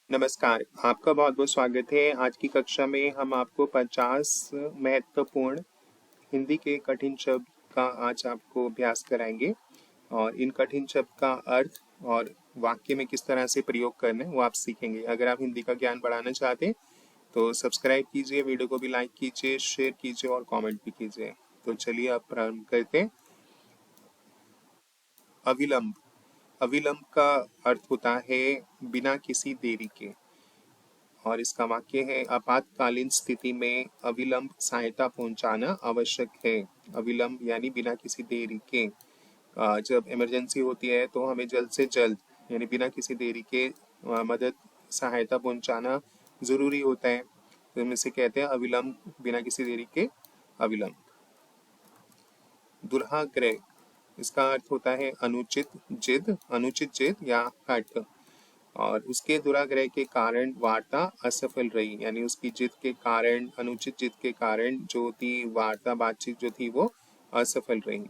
नमस्कार, आपका बहुत-बहुत स्वागत है। आज की कक्षा में हम आपको 50 महत्वपूर्ण हिंदी के कठिन शब्द का आज आपको अभ्यास कराएंगे और इन कठिन शब्द का अर्थ और वाक्य में किस तरह से प्रयोग करना है वो आप सीखेंगे। अगर आप हिंदी का ज्ञान बढ़ाना चाहते हैं तो सब्सक्राइब कीजिए, वीडियो को भी लाइक कीजिए, शेयर कीजिए और कमेंट भी कीजिए। तो चलिए अब प्रारंभ करते हैं। अविलंब। अविलंब का अर्थ होता है बिना किसी देरी के और इसका वाक्य है आपातकालीन स्थिति में अविलंब सहायता पहुंचाना आवश्यक है। अविलंब यानी बिना किसी देरी के। जब इमरजेंसी होती है तो हमें जल्द से जल्द यानी बिना किसी देरी के मदद सहायता पहुंचाना जरूरी होता है, तो हम इसे कहते हैं अविलंब, बिना किसी देरी के अविलंब। दुर्हाग्रह। इसका अर्थ होता है अनुचित जिद या हठ और उसके दुराग्रह के कारण वार्ता असफल रही, यानी उसकी जिद के कारण, अनुचित जिद के कारण जो थी वार्ता, बातचीत जो थी वो असफल रही।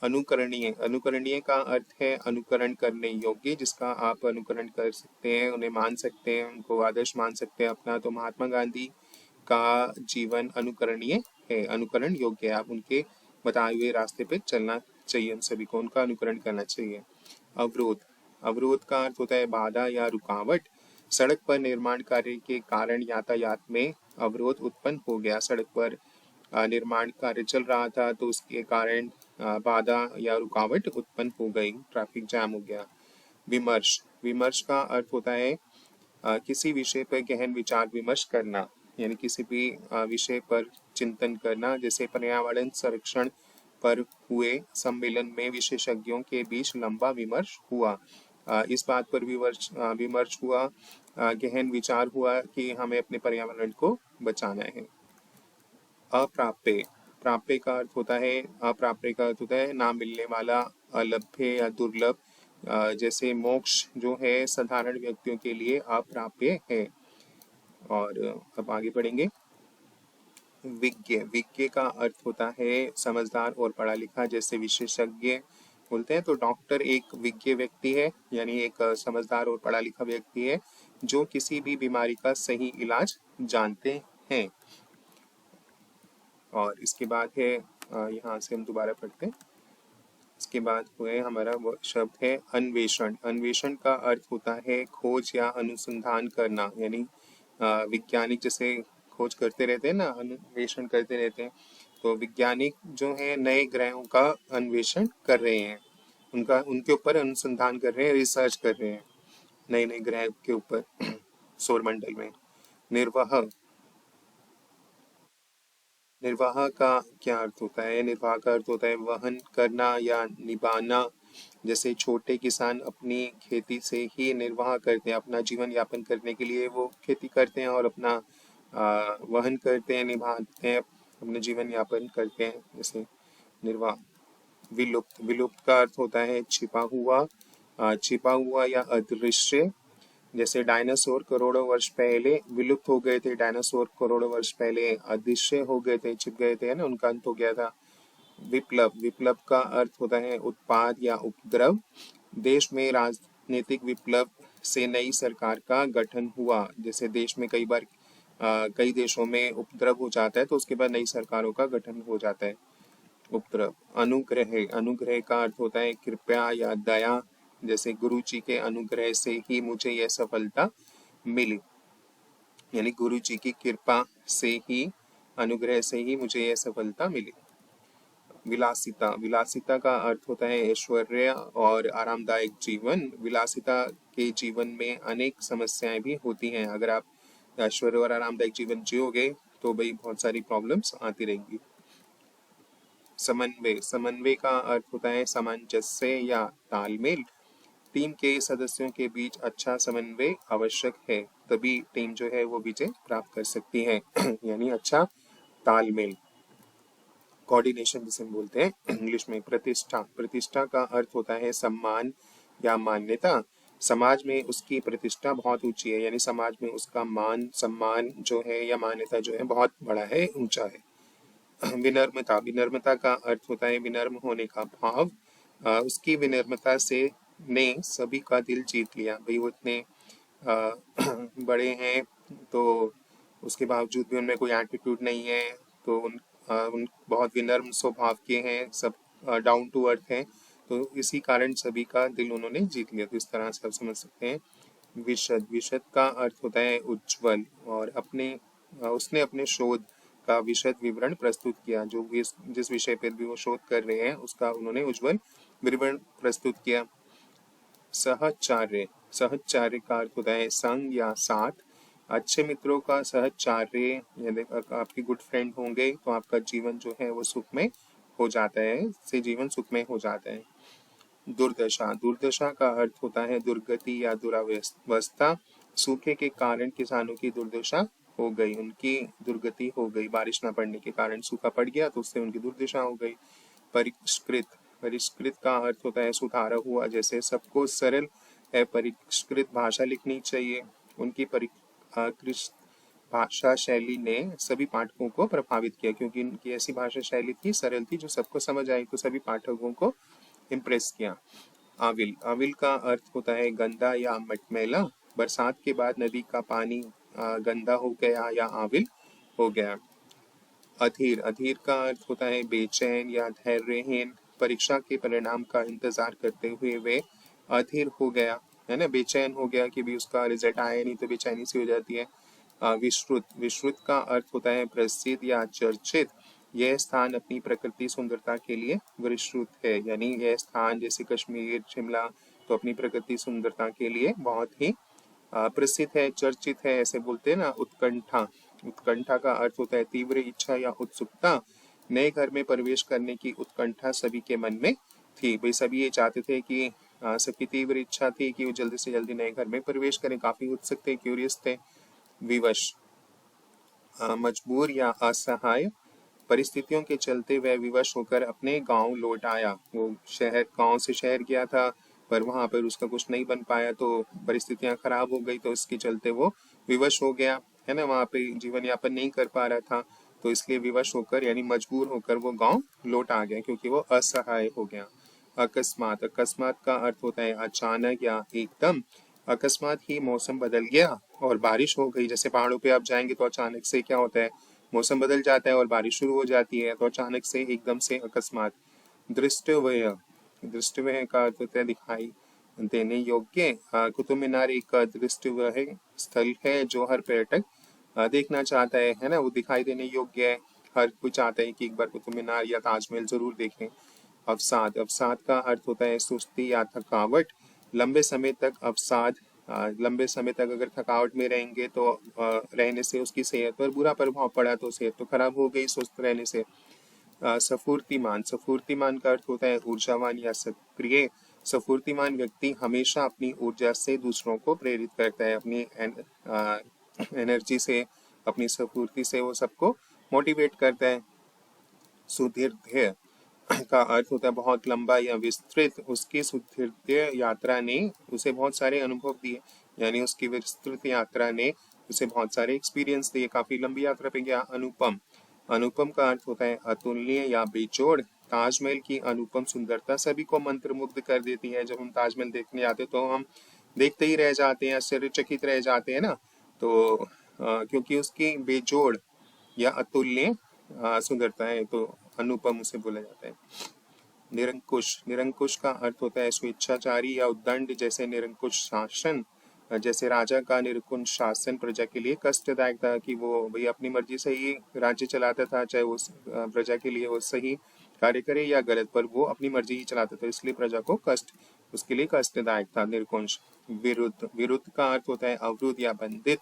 अनुकरणीय। अनुकरणीय का अर्थ है अनुकरण करने योग्य, जिसका आप अनुकरण कर सकते हैं, उन्हें मान सकते हैं, उनको आदर्श मान सकते हैं अपना। तो महात्मा गांधी का जीवन अनुकरणीय है, अनुकरण योग्य है। आप उनके बताए हुए रास्ते पे चलना चाहिए, हम सभी को उनका अनुकरण करना चाहिए। अवरोध। अवरोध का अर्थ होता है बाधा या रुकावट। सड़क पर निर्माण कार्य के कारण यातायात में अवरोध उत्पन्न हो गया। सड़क पर निर्माण कार्य चल रहा था तो उसके कारण बाधा या रुकावट उत्पन्न हो गई, ट्रैफिक जाम हो गया। विमर्श। विमर्श का अर्थ होता है किसी विषय पर गहन विचार विमर्श करना, यानी किसी भी विषय पर चिंतन करना। जैसे पर्यावरण संरक्षण पर हुए सम्मेलन में विशेषज्ञों के बीच लंबा विमर्श हुआ। इस बात पर विमर्श हुआ, गहन विचार हुआ कि हमें अपने पर्यावरण को बचाना है। अप्राप्य। प्राप्य का अर्थ होता है, अप्राप्य का अर्थ होता है ना मिलने वाला, अलभ्य या दुर्लभ। जैसे मोक्ष जो है साधारण व्यक्तियों के लिए अप्राप्य है। और अब आगे बढ़ेंगे। विज्ञ। विज्ञ का अर्थ होता है समझदार और पढ़ा लिखा। जैसे विशेषज्ञ बोलते हैं तो डॉक्टर एक विज्ञ व्यक्ति है, यानी एक समझदार और पढ़ा लिखा व्यक्ति है जो किसी भी बीमारी का सही इलाज जानते हैं। और इसके बाद है, यहाँ से हम दोबारा पढ़ते हैं। इसके बाद हुए हमारा वो शब्द है अन्वेषण। अन्वेषण का अर्थ होता है खोज या अनुसंधान करना, यानी वैज्ञानिक जैसे खोज करते रहते हैं ना, अन्वेषण करते रहते हैं, तो वैज्ञानिक जो है नए ग्रहों का अन्वेषण कर रहे हैं, उनके ऊपर अनुसंधान कर रहे हैं, रिसर्च कर रहे हैं नए नए ग्रह के ऊपर सौरमंडल में। निर्वाह। निर्वाह का क्या अर्थ होता है? निर्वाह का अर्थ होता है वहन करना या निभाना। जैसे छोटे किसान अपनी खेती से ही निर्वाह करते हैं, अपना जीवन यापन करने के लिए वो खेती करते हैं और अपना वहन करते हैं, निभाते हैं, अपने जीवन यापन करते हैं। जैसे निर्वाह। विलुप्त। विलुप्त का अर्थ होता है छिपा हुआ या अदृश्य। जैसे डायनासोर करोड़ों वर्ष पहले विलुप्त हो गए थे, डायनासोर करोड़ों वर्ष पहले अदृश्य हो गए थे, छिप गए थे, है ना, उनका अंत हो गया था। विप्लव। विप्लव का अर्थ होता है उत्पाद या उपद्रव। देश में राजनीतिक विप्लव से नई सरकार का गठन हुआ। जैसे देश में कई बार कई देशों में उपद्रव हो जाता है तो उसके बाद नई सरकारों का गठन हो जाता है। उपद्रव। अनुग्रह। अनुग्रह का अर्थ होता है कृपया या दया। जैसे गुरु जी के अनुग्रह से ही मुझे यह सफलता मिली, यानी गुरु जी की कृपा से ही, अनुग्रह से ही मुझे यह सफलता मिली। विलासिता। विलासिता का अर्थ होता है ऐश्वर्य और आरामदायक जीवन। विलासिता के जीवन में अनेक समस्याएं भी होती हैं। अगर आप ऐश्वर्य और आरामदायक जीवन जियोगे तो भाई बहुत सारी प्रॉब्लम्स आती रहेंगी। समन्वय। समन्वय का अर्थ होता है सामंजस्य या तालमेल। टीम के सदस्यों के बीच अच्छा समन्वय आवश्यक है, तभी टीम जो है वो विजय प्राप्त कर सकती है यानी अच्छा तालमेल, कोऑर्डिनेशन जिसे हम बोलते हैं इंग्लिश में। प्रतिष्ठा। प्रतिष्ठा का अर्थ होता है सम्मान या मान्यता। समाज में उसकी प्रतिष्ठा बहुत ऊंची है, यानी समाज में उसका मान सम्मान जो है या मान्यता जो है बहुत बड़ा है, ऊंचा है। विनम्रता। विनम्रता का अर्थ होता है विनम्र होने का भाव। उसकी विनम्रता से ने सभी का दिल जीत लिया। भाई वो इतने बड़े हैं तो उसके बावजूद भी उनमें कोई एटीट्यूड नहीं है, तो उन बहुत विनम्र स्वभाव के हैं, सब डाउन टू अर्थ हैं, तो इसी कारण सभी का दिल उन्होंने जीत लिया। तो इस तरह से आप समझ सकते हैं। विशद, विशद का अर्थ होता है उज्जवल, और उसने अपने शोध का विशद विवरण प्रस्तुत किया। जिस विषय पर भी वो शोध कर रहे हैं उसका उन्होंने उज्जवल विवरण प्रस्तुत किया। सहचार्य, सहचार्य का अर्थ होता है संग या साथ। अच्छे मित्रों का सहचार्य, यदि आपके गुड फ्रेंड होंगे तो आपका जीवन जो है वो सुखमय हो जाता है, से जीवन सुखमय हो जाता है। दुर्दशा, दुर्दशा का अर्थ होता है दुर्गति या दुरावस्था। सूखे के कारण किसानों की दुर्दशा हो गई, उनकी दुर्गति हो गई, बारिश न पड़ने के कारण सूखा पड़ गया तो उससे उनकी दुर्दशा हो गई। परिष्कृत, परिष्कृत का अर्थ होता है सुधारा हुआ, जैसे सबको सरल है परिष्कृत भाषा लिखनी चाहिए। उनकी परिष्कृत भाषा शैली ने सभी पाठकों को प्रभावित किया, क्योंकि उनकी ऐसी भाषा शैली थी, सरल थी, जो सबको समझ आई, तो सभी पाठकों को इम्प्रेस किया। आविल, आविल का अर्थ होता है गंदा या मटमैला। बरसात के बाद नदी का पानी गंदा हो गया या आविल हो गया। अधीर, अधीर का अर्थ होता है बेचैन या धैर्यहीन। परीक्षा के परिणाम का इंतजार करते हुए वे अधीर हो गया, है ना, बेचैन हो गया कि भी उसका रिजल्ट आया नहीं, तो बेचैनी सी हो जाती है। विश्रुत, विश्रुत का अर्थ होता है प्रसिद्ध या चर्चित। यह स्थान अपनी प्रकृति सुंदरता के लिए विश्रुत है, यानी यह स्थान जैसे कश्मीर, शिमला, तो अपनी प्रकृति सुंदरता के लिए बहुत ही प्रसिद्ध है, चर्चित है, ऐसे बोलते हैं ना। उत्कंठा, उत्कंठा का अर्थ होता है तीव्र इच्छा या उत्सुकता। नए घर में प्रवेश करने की उत्कंठा सभी के मन में थी, भाई सभी ये चाहते थे कि सबकी तीव्र इच्छा थी कि वो जल्दी से जल्दी नए घर में प्रवेश करें, काफी उत्सुक थे, क्यूरियस थे। विवश, मजबूर या असहाय। परिस्थितियों के चलते वह विवश होकर अपने गांव लौट आया। वो गांव से शहर गया था, पर वहां पर उसका कुछ नहीं बन पाया, तो परिस्थितियां खराब हो गई, तो इसके चलते वो विवश हो गया, है ना, वहां पे जीवन यापन नहीं कर पा रहा था, तो इसलिए विवश होकर यानी मजबूर होकर वो गांव लौट आ गया, क्योंकि वो असहाय हो गया। अकस्मात, अकस्मात का अर्थ होता है अचानक या एकदम। अकस्मात ही मौसम बदल गया और बारिश हो गई। जैसे पहाड़ों पे आप जाएंगे तो अचानक से क्या होता है, मौसम बदल जाता है और बारिश शुरू हो जाती है, तो अचानक से एकदम से अकस्मात। दृष्टव्य, दृष्टव्य का अर्थ होता है दिखाई देने योग्य। कुतुब मीनार एक दृष्टव्य स्थल है जो हर पर्यटक देखना चाहता है ना, वो दिखाई देने योग्य है, हर कोई चाहता है कि एक बार कुतुब मीनार या ताजमहल जरूर देखें। अवसाद, अवसाद का अर्थ होता है सुस्ती या थकावट। लंबे समय तक अवसाद, लंबे समय तक अगर थकावट में रहेंगे तो रहने से उसकी सेहत पर बुरा प्रभाव पड़ा, तो सेहत तो खराब हो गई सुस्त रहने से। सफूर्तिमान, सफूर्तिमान का अर्थ होता है ऊर्जावान या सक्रिय। सफूर्तिमान व्यक्ति हमेशा अपनी ऊर्जा से दूसरों को प्रेरित करता है, अपनी एनर्जी से, अपनी सफूर्ति से वो सबको मोटिवेट करता है। सुदीर्घ का अर्थ होता है बहुत लंबा या विस्तृत। उसकी सुदीर्घ यात्रा ने उसे बहुत सारे अनुभव दिए, यानी उसकी विस्तृत यात्रा ने उसे बहुत सारे एक्सपीरियंस दिए, काफी लंबी यात्रा पे गया। अनुपम, अनुपम का अर्थ होता है अतुलनीय या बेजोड़। ताजमहल की अनुपम सुंदरता सभी को मंत्रमुग्ध कर देती है। जब हम ताजमहल देखने जाते तो हम देखते ही रह जाते हैं, आश्चर्यचकित रह जाते हैं ना, तो क्योंकि उसकी बेजोड़ या अतुल्य सुंदरता है, तो अनुपम उसे बोला जाता है। निरंकुश, निरंकुश का अर्थ होता है स्वेच्छाचारी या उद्दंड, जैसे निरंकुश शासन। जैसे राजा का निरंकुश शासन प्रजा के लिए कष्टदायक था, कि वो भाई अपनी मर्जी से ही राज्य चलाता था, चाहे वो प्रजा के लिए वो सही कार्य करे या गलत, पर वो अपनी मर्जी ही चलाता था, इसलिए प्रजा को कष्ट, उसके लिए कष्टदायक था निरंकुश। विरुद्ध, विरुद्ध का अर्थ होता है अवरुद्ध या बंधित।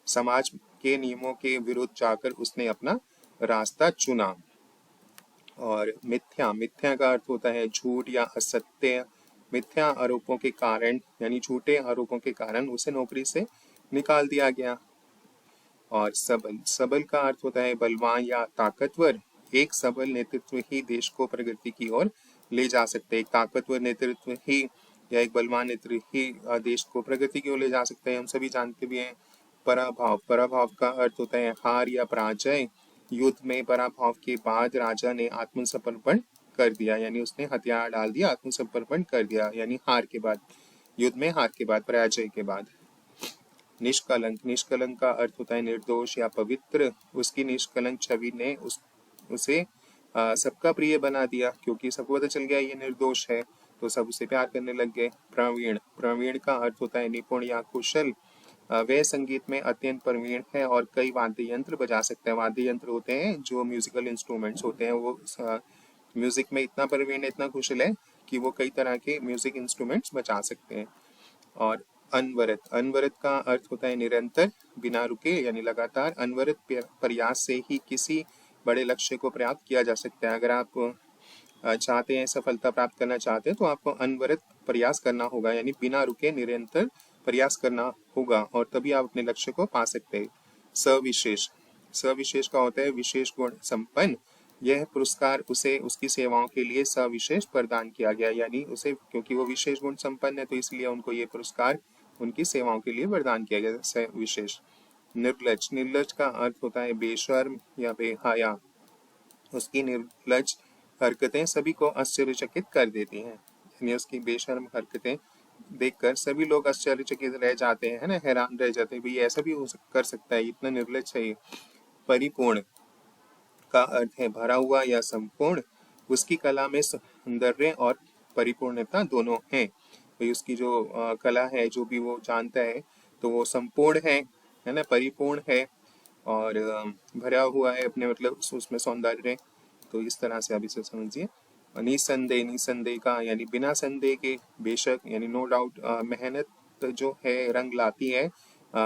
समाज के नियमों के विरुद्ध जाकर उसने अपना रास्ता चुना। और मिथ्या, मिथ्या का अर्थ होता है झूठ या असत्य। मिथ्या आरोपों के कारण यानी झूठे आरोपों के कारण उसे नौकरी से निकाल दिया गया। और सबल, सबल का अर्थ होता है बलवान या ताकतवर। एक सबल नेतृत्व ही देश को प्रगति की ओर ले जा सकते हैं। एक ताकतवर नेतृत्व ही या एक बलवान नेतृत्व ही देश को प्रगति की ओर ले जा सकते हैं, हम सभी जानते भी हैं। पराभव, पराभव का अर्थ होता है हार या पराजय। युद्ध में पराभव के बाद राजा ने आत्मसमर्पण कर दिया, यानी उसने हथियार डाल दिया, आत्मसमर्पण कर दिया, यानी हार के बाद, युद्ध में हार के बाद, पराजय के बाद। निष्कलंक, निष्कलंक का अर्थ होता है निर्दोष या पवित्र। उसकी निष्कलंक छवि ने उसे सबका प्रिय बना दिया, क्योंकि सबको पता चल गया ये निर्दोष है, तो सब उसे प्यार करने लग गए। प्रवीण, प्रवीण का अर्थ होता है निपुण या कुशल। वह संगीत में अत्यंत प्रवीण है और कई वाद्य यंत्र बजा सकता है। वाद्य यंत्र होते हैं जो म्यूजिकल इंस्ट्रूमेंट्स होते हैं, वो म्यूजिक में इतना प्रवीण है, इतना कुशल है कि वो कई तरह के म्यूजिक इंस्ट्रूमेंट्स बजा सकते हैं। और अनवरत, अनवरत का अर्थ होता है निरंतर, बिना रुके यानी लगातार। अनवरत प्रयास से ही किसी बड़े लक्ष्य को प्राप्त किया जा सकता है। अगर आप चाहते हैं, सफलता प्राप्त करना चाहते हैं, तो आपको अनवरत प्रयास करना होगा, यानी बिना रुके निरंतर प्रयास करना होगा, और तभी आप अपने लक्ष्य को पा सकते हैं। सविशेष, सविशेष का होता है विशेष गुण संपन्न। यह पुरस्कार उसे उसकी सेवाओं के लिए सविशेष प्रदान किया गया, यानी उसे क्योंकि वो विशेष गुण संपन्न है तो इसलिए उनको ये पुरस्कार उनकी सेवाओं के लिए प्रदान किया गया सविशेष। निर्लज, निर्लज का अर्थ होता है बेशर्म या बेहया। उसकी निर्लज हरकतें सभी को आश्चर्यचकित कर देती हैं, यानी उसकी बेशर्म हरकतें देखकर सभी लोग आश्चर्यचकित रह जाते हैं, है ना, हैरान रह जाते हैं, भाई ऐसा भी कर सकता है, इतना निर्लज है। परिपूर्ण का अर्थ है भरा हुआ या संपूर्ण। उसकी कला में सौंदर्य और परिपूर्णता दोनों हैं। भाई उसकी जो कला है, जो भी वो जानता है, तो वो संपूर्ण है ना, परिपूर्ण है और भरा हुआ है अपने, मतलब उसमें सौंदर्य। तो इस तरह से आप इसे समझिए। निसंदेह, निसंदेह का यानी बिना संदेह के, बेशक यानी नो डाउट, मेहनत जो है रंग लाती है।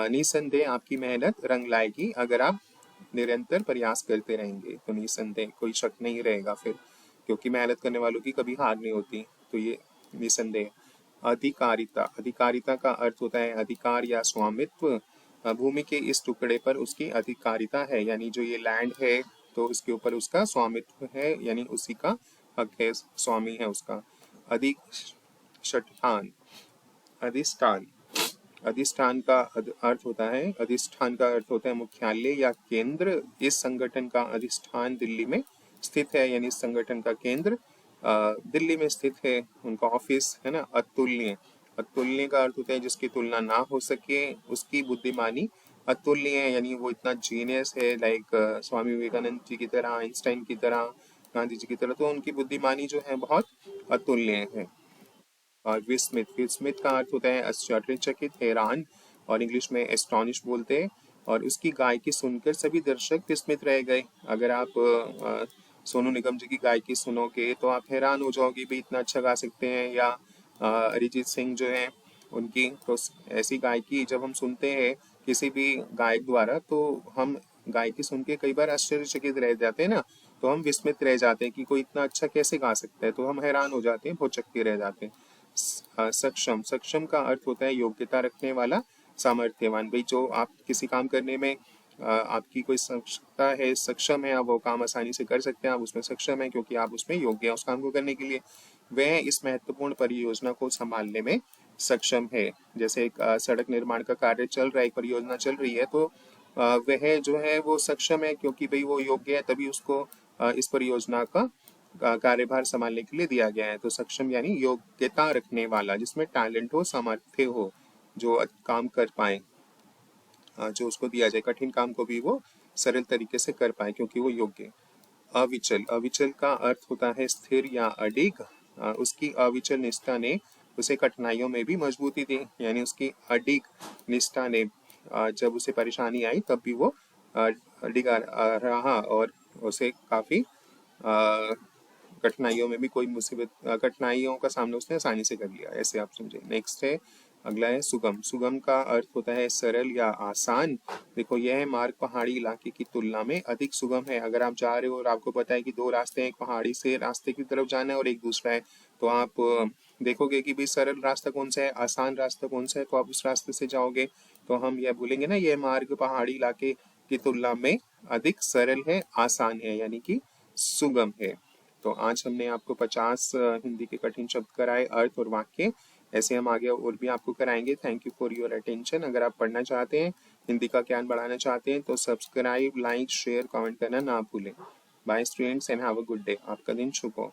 निसंदेह आपकी मेहनत रंग लाएगी अगर आप निरंतर प्रयास करते रहेंगे, तो निसंदेह कोई शक नहीं रहेगा फिर, क्योंकि मेहनत करने वालों की कभी हार नहीं होती, तो ये निसंदेह। अधिकारिता, अधिकारिता का अर्थ होता है अधिकार या स्वामित्व। भूमि के इस टुकड़े पर उसकी अधिकारिता है, यानी जो ये लैंड है तो उसके ऊपर उसका स्वामित्व है, यानी उसी का हक है, स्वामी है उसका। अधिष्ठान, अधिष्ठान, अधिष्ठान का अर्थ होता है, अधिष्ठान का अर्थ होता है मुख्यालय या केंद्र। इस संगठन का अधिष्ठान दिल्ली में स्थित है, यानी इस संगठन का केंद्र दिल्ली में स्थित है, उनका ऑफिस है ना। अतुल्य, अतुल्य का अर्थ होता है जिसकी तुलना ना हो सके। उसकी बुद्धिमानी अतुल्य है, यानी वो इतना जीनियस है, लाइक स्वामी विवेकानंद जी की तरह, आइंस्टाइन की तरह, गांधी जी की तरह, तो उनकी बुद्धिमानी जो है बहुत अतुल्य है। और विस्मित, विस्मित का अर्थ होता है आश्चर्यचकित, हैरान, और इंग्लिश में एस्टॉनिश बोलते हैं। और उसकी गायकी सुनकर सभी दर्शक विस्मित रह गए। अगर आप सोनू निगम जी की गायकी सुनोगे तो आप हैरान हो जाओगे, भी इतना अच्छा गा सकते हैं। या अरिजीत सिंह जो है उनकी, तो ऐसी गायकी जब हम सुनते हैं किसी भी गायक द्वारा, तो हम गायकी सुन के कई बार आश्चर्यचकित रह जाते हैं ना, तो हम विस्मित रह जाते हैं कि कोई इतना अच्छा कैसे गा सकता है, तो हम हैरान हो जाते हैं, भौचक्के रह जाते हैं। सक्षम, सक्षम का अर्थ होता है योग्यता रखने वाला, सामर्थ्यवान। भाई जो आप किसी काम करने में आपकी कोई क्षमता है, सक्षम है, आप वो काम आसानी से कर सकते हैं, आप उसमें सक्षम है क्योंकि आप उसमें योग्य हैं उस काम को करने के लिए। वह इस महत्वपूर्ण परियोजना को संभालने में सक्षम है। जैसे एक सड़क निर्माण का कार्य चल रहा है, एक परियोजना चल रही है, तो वह जो है वो सक्षम है क्योंकि भाई वो योग्य है, तभी उसको इस परियोजना का कार्यभार संभालने के लिए दिया गया है। तो सक्षम यानी योग्यता रखने वाला, जिसमें टैलेंट हो, सामर्थ्य हो, जो काम कर पाए, जो उसको दिया जाए कठिन काम को भी वो सरल तरीके से कर पाए क्योंकि वो योग्य। अविचल, अविचल का अर्थ होता है स्थिर या अडिग। उसकी अविचल निष्ठा ने उसे कठिनाइयों में भी मजबूती दी, यानी उसकी अडिग निष्ठा ने जब उसे परेशानी आई तब भी वो अडिग रहा और उसे काफी कठिनाइयों में भी कोई मुसीबत, कठिनाइयों का सामना उसने आसानी से कर लिया, ऐसे आप समझे। नेक्स्ट है, अगला है सुगम। सुगम का अर्थ होता है सरल या आसान। देखो यह मार्ग पहाड़ी इलाके की तुलना में अधिक सुगम है। अगर आप जा रहे हो और आपको पता है कि दो रास्ते हैं, एक पहाड़ी से रास्ते की तरफ जाना है और एक दूसरा है, तो आप देखोगे कि भाई सरल रास्ता कौन सा है, आसान रास्ता कौन सा है, तो आप उस रास्ते से जाओगे। तो हम यह बोलेंगे ना, यह मार्ग पहाड़ी इलाके की तुलना में अधिक सरल है, आसान है, यानी कि सुगम है। तो आज हमने आपको 50 हिंदी के कठिन शब्द कराए, अर्थ और वाक्य। ऐसे हम आगे और भी आपको कराएंगे। Thank you for your attention. अगर आप पढ़ना चाहते हैं, हिंदी का ज्ञान बढ़ाना चाहते हैं, तो सब्सक्राइब, लाइक, शेयर, कमेंट करना ना भूलें। Bye students and have a good day. आपका दिन शुभ हो।